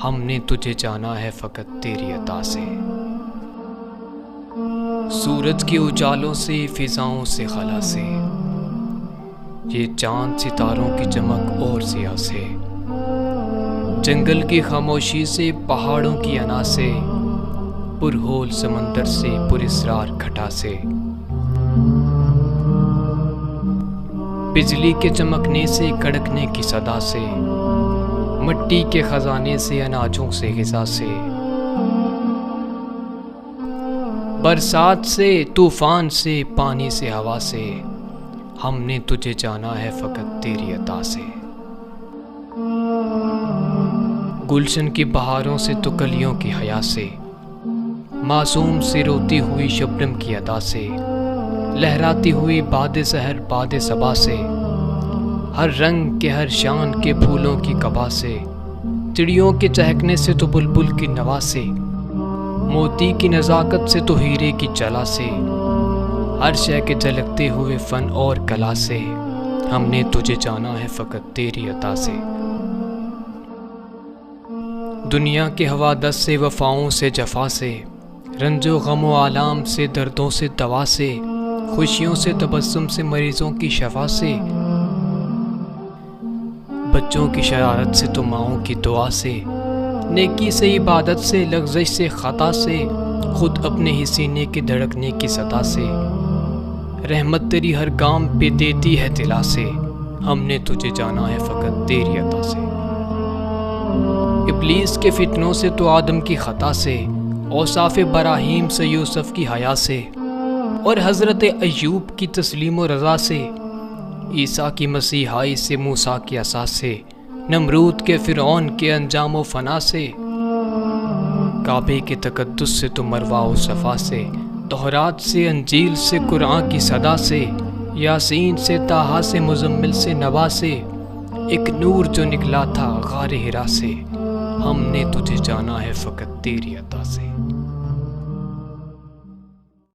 ہم نے تجھے جانا ہے فقط تیری عطا سے۔ سورج کے اجالوں سے، فضاؤں سے، خلا سے، یہ چاند ستاروں کی چمک اور ضیاء سے، جنگل کی خاموشی سے، پہاڑوں کی انا سے، پرہول سمندر سے، پراسرار گھٹا سے، بجلی کے چمکنے سے، کڑکنے کی صدا سے، مٹی کے خزانے سے، اناجوں سے، غذا سے، برسات سے، طوفان سے، پانی سے، ہوا سے، ہم نے تجھے جانا ہے فقط تیری عطا سے۔ گلشن کی بہاروں سے تو کلیوں کی حیا سے، معصوم سے روتی ہوئی شبنم کی ادا سے، لہراتی ہوئی باد سحر باد صبا سے، ہر رنگ کے ہر شان کے پھولوں کی قبا سے، چڑیوں کے چہکنے سے تو بلبل کی نوا سے، موتی کی نزاکت سے تو ہیرے کی چلا سے، ہر شے کے جھلکتے ہوئے فن اور کلا سے، ہم نے تجھے جانا ہے فقط تیری عطا سے۔ دنیا کے حوادث سے، وفاؤں سے، جفا سے، رنج و غم و آلام سے، دردوں سے، دوا سے، خوشیوں سے، تبسم سے، مریضوں کی شفا سے، بچوں کی شرارت سے تو ماؤں کی دعا سے، نیکی سے، عبادت سے، لغزش سے، خطا سے، خود اپنے ہی سینے کے دھڑکنے کی صدا سے، رحمت تیری ہر کام پہ دیتی ہے طلا سے، ہم نے تجھے جانا ہے فقط تیری عطا سے۔ ابلیس کے فتنوں سے تو آدم کی خطا سے، اوصاف براہیم سے، یوسف کی حیا سے، اور حضرت ایوب کی تسلیم و رضا سے، عیسیٰ کی مسیحائی سے، موسیٰ کی عصا سے، نمرود کے، فرعون کے انجام و فنا سے، کعبے کے تقدس سے تو مروہ و صفا سے، تورات سے، انجیل سے، قرآن کی صدا سے، یاسین سے، طٰہٰ سے، مزمل سے، نبا سے، ایک نور جو نکلا تھا غار حرا سے، ہم نے تجھے جانا ہے فقط تیری عطا سے۔